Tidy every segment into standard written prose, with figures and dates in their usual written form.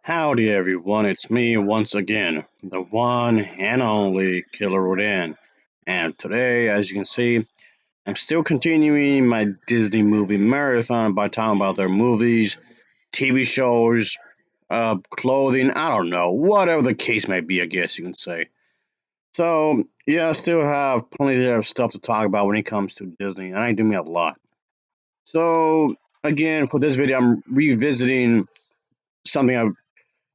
Howdy everyone, it's me once again, the one and only Killer Rodan. And today, as you can see, I'm still continuing my Disney movie marathon by talking about their movies, TV shows, clothing, I don't know, whatever the case may be, I guess you can say. So, yeah, I still have plenty of stuff to talk about when it comes to Disney, and I do mean a lot. So, again, for this video, I'm revisiting something I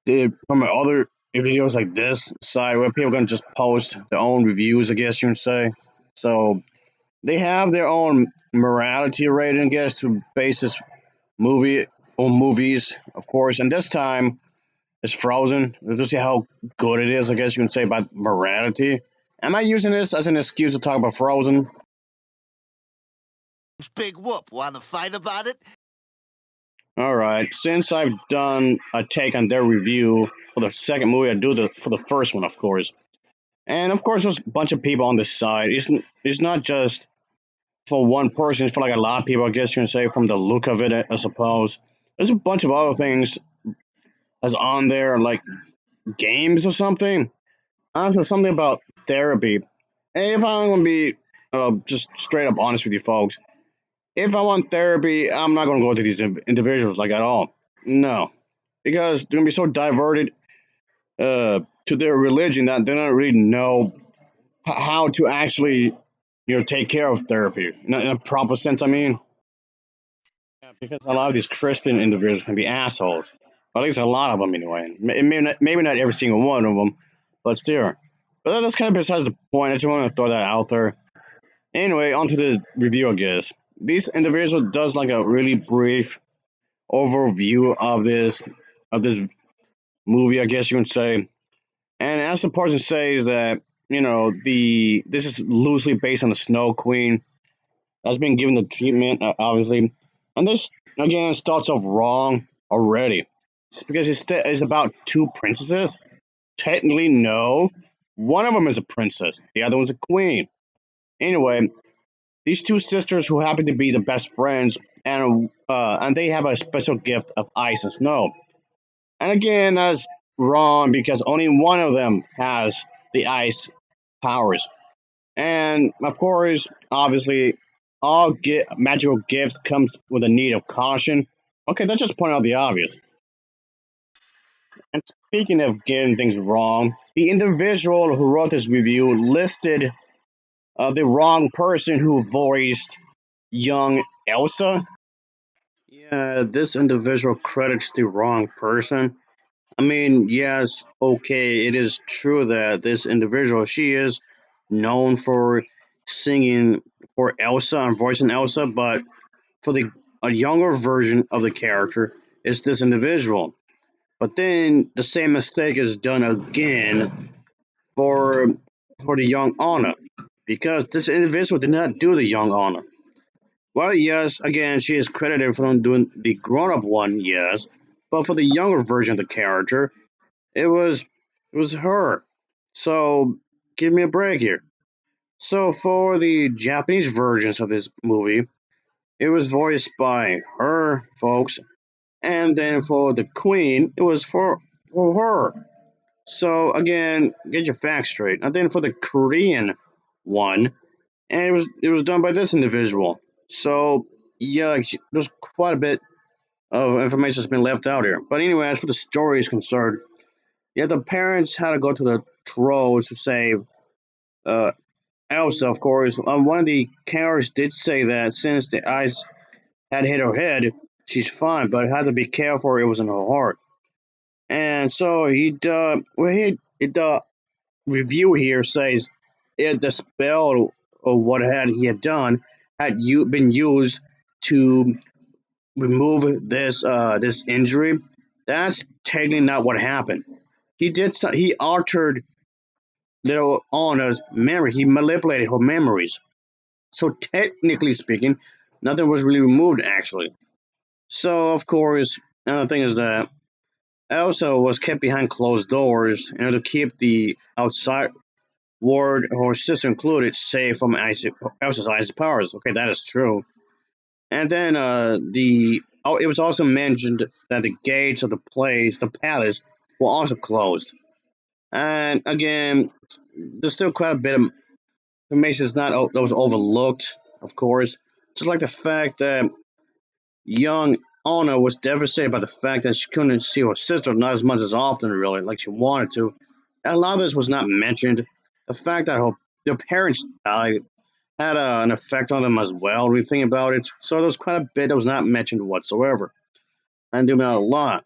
did from my other videos like this side where people can just post their own reviews, I guess you can say. So they have their own morality rating, I guess, to base this movie on movies, of course. And this time it's Frozen. To see how good it is, I guess you can say, about morality. Am I using this as an excuse to talk about Frozen? Big whoop. Want to fight about it? All right. Since I've done a take on their review for the second movie, I do the for the first one, of course. And of course, there's a bunch of people on this side. It's not just for one person. It's for like a lot of people. I guess you can say from the look of it. I suppose there's a bunch of other things that's on there, like games or something. Also, something about therapy. If I'm gonna be just straight up honest with you folks, if I want therapy, I'm not gonna go to these individuals like at all. No, because they're gonna be so diverted to their religion that they don't really know how to actually take care of therapy in a proper sense. I mean, yeah, because a lot of these Christian individuals can be assholes. At least a lot of them, anyway. Maybe not every single one of them, but still. But that's kind of besides the point. I just want to throw that out there. Anyway, onto the review, I guess. This individual does like a really brief overview of this movie, I guess you can say. And as the person says that the this is loosely based on the Snow Queen that's been given the treatment, obviously. And this, again, starts off wrong already. It's because it's about two princesses. Technically, no. One of them is a princess, the other one's a queen. Anyway, these two sisters who happen to be the best friends, and they have a special gift of ice and snow. And again, that's wrong because only one of them has the ice powers. And of course, obviously, magical gifts comes with a need of caution. Okay, let's just point out the obvious. And speaking of getting things wrong, the individual who wrote this review listed the wrong person who voiced young Elsa. Yeah, this individual credits the wrong person. I mean, yes, okay, it is true that this individual, she is known for singing for Elsa and voicing Elsa, but for the a younger version of the character is this individual. But then the same mistake is done again for for the young Anna, because this individual did not do the young Anna. Well, yes, again, she is credited for doing the grown-up one, yes, but for the younger version of the character, it was it was her. So give me a break here. So for the Japanese versions of this movie, it was voiced by her folks, and then for the Queen, it was for her. So again, get your facts straight. And then for the Korean one, and it was done by this individual. So yeah, there's quite a bit of information that's been left out here. But anyway, as for the story is concerned, yeah, the parents had to go to the trolls to save uh, Elsa, of course. One of the characters did say that since the ice had hit her head, she's fine, but had to be careful. It was in her heart. And so the review here says the spell of what he had done had been used to remove this injury. That's technically not what happened. He altered little Anna's memory. He manipulated her memories. So technically speaking, nothing was really removed actually. So of course, another thing is that Elsa was kept behind closed doors in order to keep the outside world, her sister included, safe from Elsa's ice powers. Okay, that is true. And then the Oh, it was also mentioned that the gates of the palace, were also closed. And again, there's still quite a bit of information that was overlooked, of course. Just like the fact that young Anna was devastated by the fact that she couldn't see her sister not as much as often, really, like she wanted to. And a lot of this was not mentioned. The fact that their parents died had an effect on them as well, when you think about it. So there was quite a bit that was not mentioned whatsoever. And there a lot.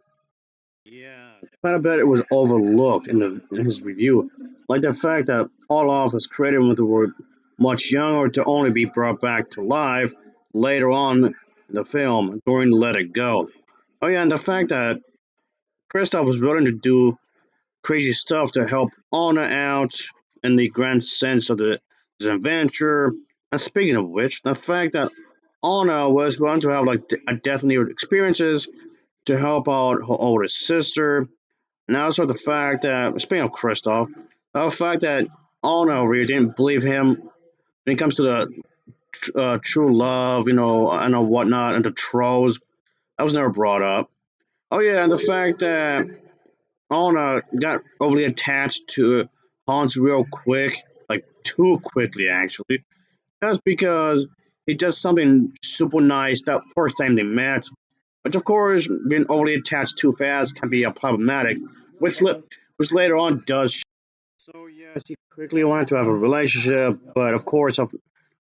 Yeah, quite a bit it was overlooked in his review. Like the fact that Olaf was created when they were much younger to only be brought back to life later on in the film during Let It Go. Oh yeah, and the fact that Kristoff was willing to do crazy stuff to help Anna out in the grand sense of the adventure. And speaking of which, the fact that Anna was going to have like a death near experiences to help out her older sister. And also the fact that, speaking of Kristoff, the fact that Anna really didn't believe him when it comes to the true love, and whatnot, and the trolls. That was never brought up. Oh yeah, and the fact that Anna got overly attached to Hans real quick, like too quickly actually. That's because he does something super nice that first time they met, which of course being overly attached too fast can be a problematic, which later on does. So yes, he quickly wanted to have a relationship, but of course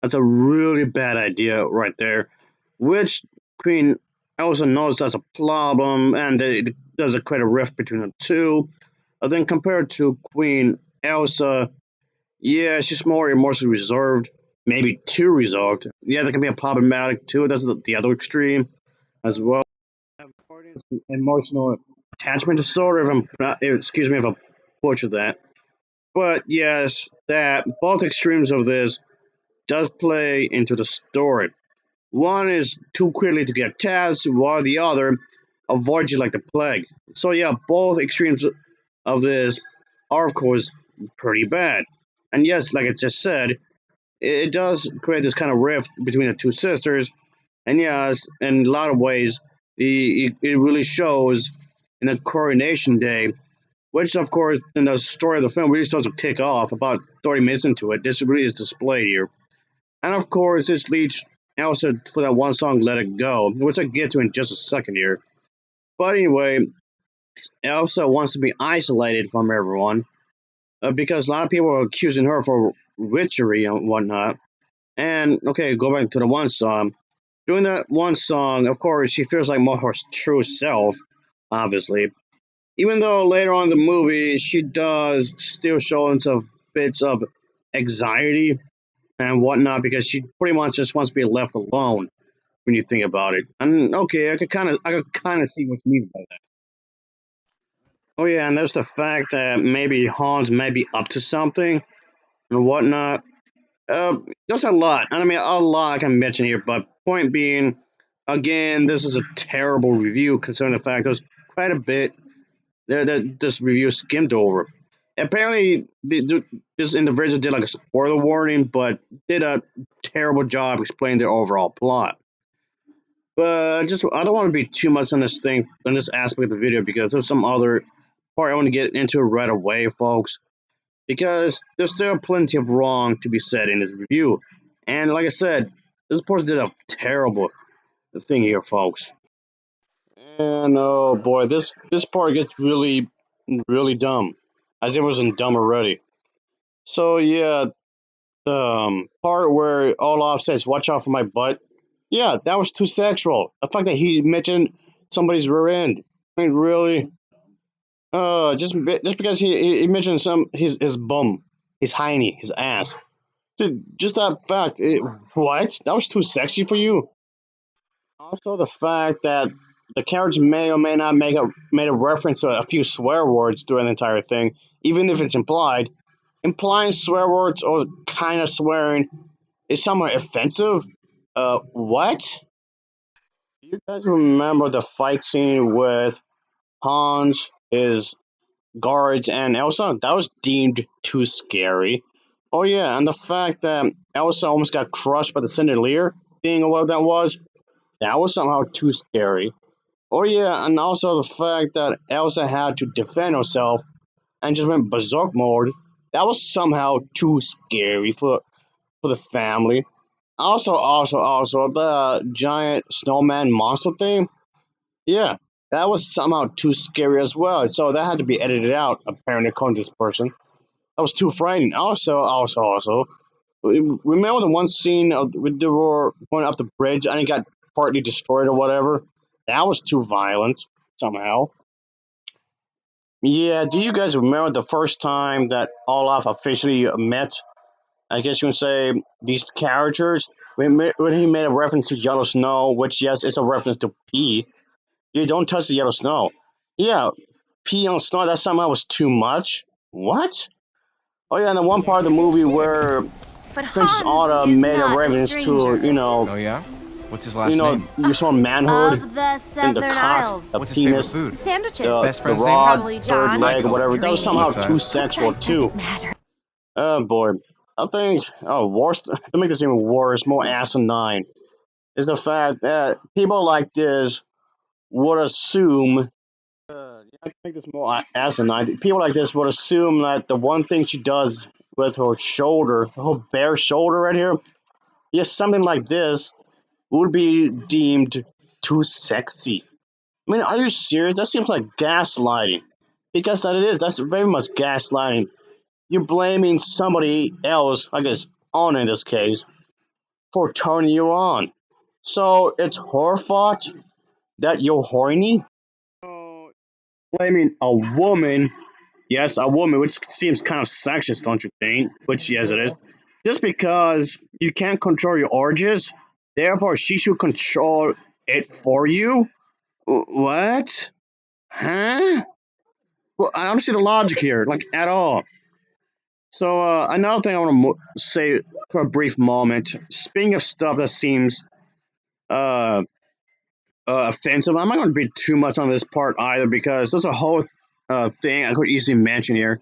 that's a really bad idea right there, which Queen Elsa knows that's a problem, and it does create a rift between the two. Then compared to Queen Elsa, yeah, she's more emotionally reserved, maybe too reserved. Yeah, that can be a problematic too. That's the other extreme as well. Emotional attachment disorder. Excuse me if I butchered that. But yes, that both extremes of this does play into the story. One is too quickly to get attached, while the other avoids you like the plague. So yeah, both extremes of this are of course pretty bad. And yes, like I just said, it does create this kind of rift between the two sisters. And yes, in a lot of ways, it really shows in the coronation day, which of course in the story of the film really starts to kick off about 30 minutes into it. This really is displayed here. And of course, this leads Elsa for that one song, Let It Go, which I get to in just a second here. But anyway, Elsa wants to be isolated from everyone because a lot of people are accusing her for witchery and whatnot. And okay, go back to the one song. During that one song, of course, she feels like more her true self, obviously. Even though later on in the movie, she does still show some bits of anxiety and whatnot because she pretty much just wants to be left alone when you think about it. And okay, I could kind of see what's meant by that. Oh yeah, and there's the fact that maybe Hans may be up to something and whatnot. There's a lot. I mean, a lot I can mention here, but point being, again, this is a terrible review concerning the fact there's quite a bit that this review skimmed over. Apparently, this individual did like a spoiler warning, but did a terrible job explaining the overall plot. But I don't want to be too much on this thing, on this aspect of the video, because there's some other part I want to get into right away, folks. Because there's still plenty of wrong to be said in this review. And like I said, this person did a terrible thing here, folks. And oh boy, this part gets really, really dumb, as if it wasn't dumb already. So yeah, the part where Olaf says, "Watch out for my butt." Yeah, that was too sexual. The fact that he mentioned somebody's rear end. I mean, really? Just because he mentioned his bum, his hiney, his ass. Dude, just that fact. What? That was too sexy for you. Also, the fact that the characters may or may not made a reference to a few swear words during the entire thing, even if it's implied. Implying swear words or kind of swearing is somewhat offensive. What? Do you guys remember the fight scene with Hans, his guards, and Elsa? That was deemed too scary. Oh yeah, and the fact that Elsa almost got crushed by the Chandelier, being what that was. That was somehow too scary. Oh yeah, and also the fact that Elsa had to defend herself and just went berserk mode. That was somehow too scary for the family. Also, the giant snowman monster thing. Yeah, that was somehow too scary as well. So that had to be edited out. Apparently, according to this person, that was too frightening. Also, remember the one scene of when they were going up the bridge and it got partly destroyed or whatever? That was too violent somehow. Yeah, do you guys remember the first time that Olaf officially met? I guess you can say these characters when he made a reference to yellow snow, which yes, it's a reference to pee. You don't touch the yellow snow. Yeah, pee on snow. That somehow was too much. What? Oh yeah, and the one part of the Yes, it movie is. where But Princess Hans Autumn is made a not a reference to stranger. Oh yeah? What's his last name? you saw manhood Of the and the Southern cock, Isles. the What's his favorite penis, food? Sandwiches. the Best the friend's name? rod, Probably third John. Eye leg, or color. whatever. That was Green. somehow What too size? What sexual size too. doesn't matter. Oh boy. I think worse to make this even worse, more asinine, is the fact that people like this would assume I make this more asinine. People like this would assume that the one thing she does with her shoulder, her whole bare shoulder right here, yes, something like this would be deemed too sexy. I mean, are you serious? That seems like gaslighting. Because that it is. That's very much gaslighting. You're blaming somebody else, I guess, on in this case, for turning you on. So it's her fault that you're horny? So blaming a woman, yes, a woman, which seems kind of sexist, don't you think? Which, yes, it is. Just because you can't control your urges, therefore she should control it for you? What? Huh? Well, I don't see the logic here, like, at all. So, another thing I want to say for a brief moment. Speaking of stuff that seems uh, offensive, I'm not going to be too much on this part either because there's a whole thing I could easily mention here.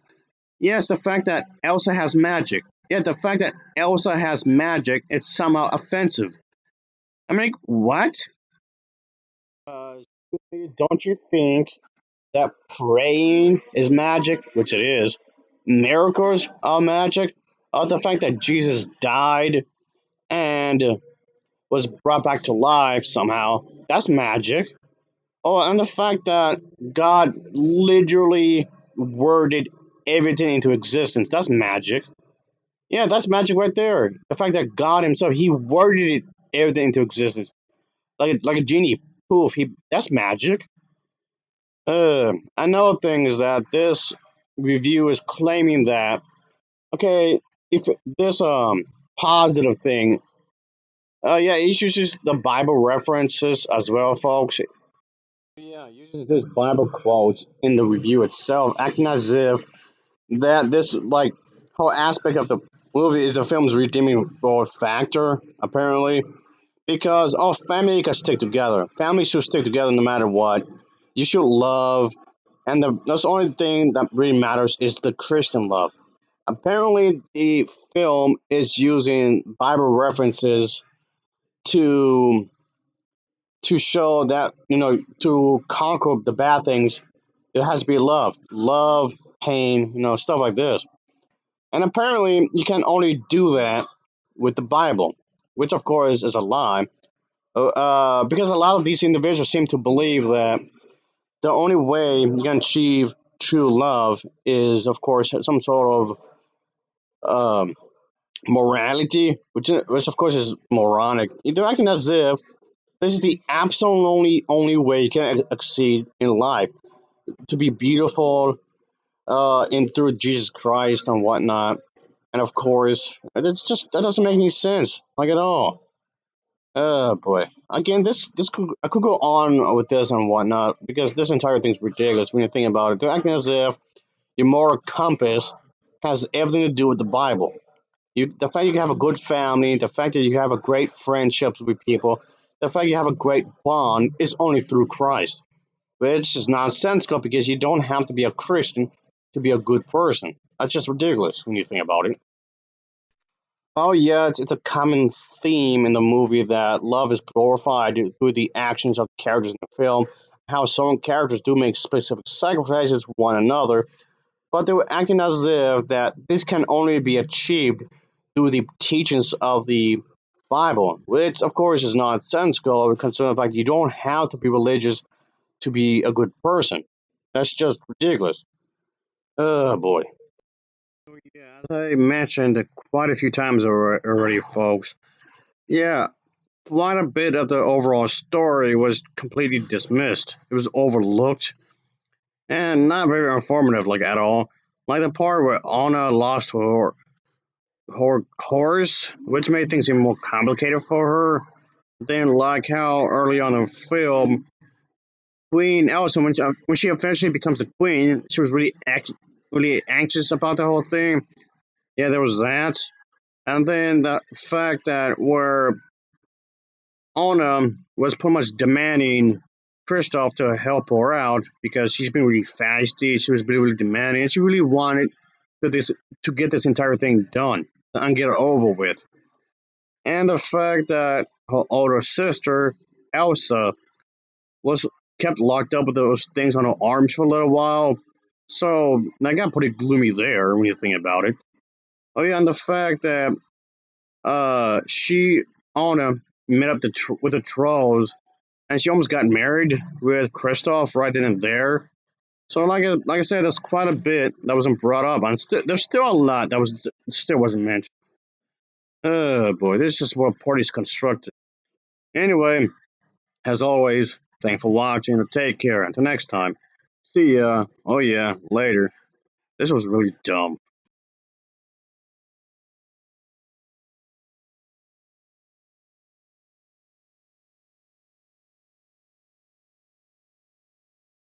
Yes, the fact that Elsa has magic. Yeah, the fact that Elsa has magic, it's somehow offensive. I mean, what? Uh, don't you think that praying is magic, which it is? Miracles are magic. The fact that Jesus died and was brought back to life somehow, that's magic. Oh, and the fact that God literally worded everything into existence, that's magic. Yeah, that's magic right there. The fact that God Himself, He worded everything into existence, like a genie. Poof, that's magic. Another thing is that this review is claiming that okay, if this positive thing, yeah, it uses the Bible references as well, folks. Yeah, uses this Bible quotes in the review itself, acting as if that this like whole aspect of the movie is the film's redeeming factor, apparently, because all family can stick together. Family should stick together no matter what. You should love, and that's the only thing that really matters is the Christian love. Apparently, the film is using Bible references to show that to conquer the bad things, it has to be love, pain, stuff like this. And apparently, you can only do that with the Bible, which of course is a lie. Because a lot of these individuals seem to believe that the only way you can achieve true love is, of course, some sort of morality, which of course is moronic. They're acting as if this is the absolute only way you can exceed in life to be beautiful, in through Jesus Christ and whatnot. And of course, it's just that doesn't make any sense, like at all. Oh boy! Again, this I could go on with this and whatnot because this entire thing's ridiculous when you think about it. They're acting as if your moral compass has everything to do with the Bible. The fact you have a good family, the fact that you have a great friendships with people, the fact you have a great bond is only through Christ, which is nonsensical because you don't have to be a Christian to be a good person. That's just ridiculous when you think about it. Oh yeah, it's a common theme in the movie that love is glorified through the actions of the characters in the film. How some characters do make specific sacrifices for one another, but they were acting as if that this can only be achieved through the teachings of the Bible, which of course is nonsensical considering the fact you don't have to be religious to be a good person. That's just ridiculous. Oh boy. Yeah, as I mentioned quite a few times already, folks. Yeah, quite a bit of the overall story was completely dismissed. It was overlooked and not very informative, like at all. Like the part where Anna lost her horse, which made things even more complicated for her. Then, like how early on in the film, Queen Elsa, when she eventually becomes the queen, she was really anxious about the whole thing. Yeah, there was that, and then the fact that where Anna was pretty much demanding Kristoff to help her out because she's been really feisty. She was really demanding, and she really wanted to get this entire thing done and get it over with. And the fact that her older sister Elsa was kept locked up with those things on her arms for a little while. So that got pretty gloomy there when you think about it. Oh yeah, and the fact that she Anna met up with the trolls and she almost got married with Kristoff right then and there. So like I said, there's quite a bit that wasn't brought up, and there's still a lot that was still wasn't mentioned. Oh boy, this is just what party's constructed. Anyway, as always, thanks for watching and take care. Until next time, see ya. Oh yeah, later. This was really dumb.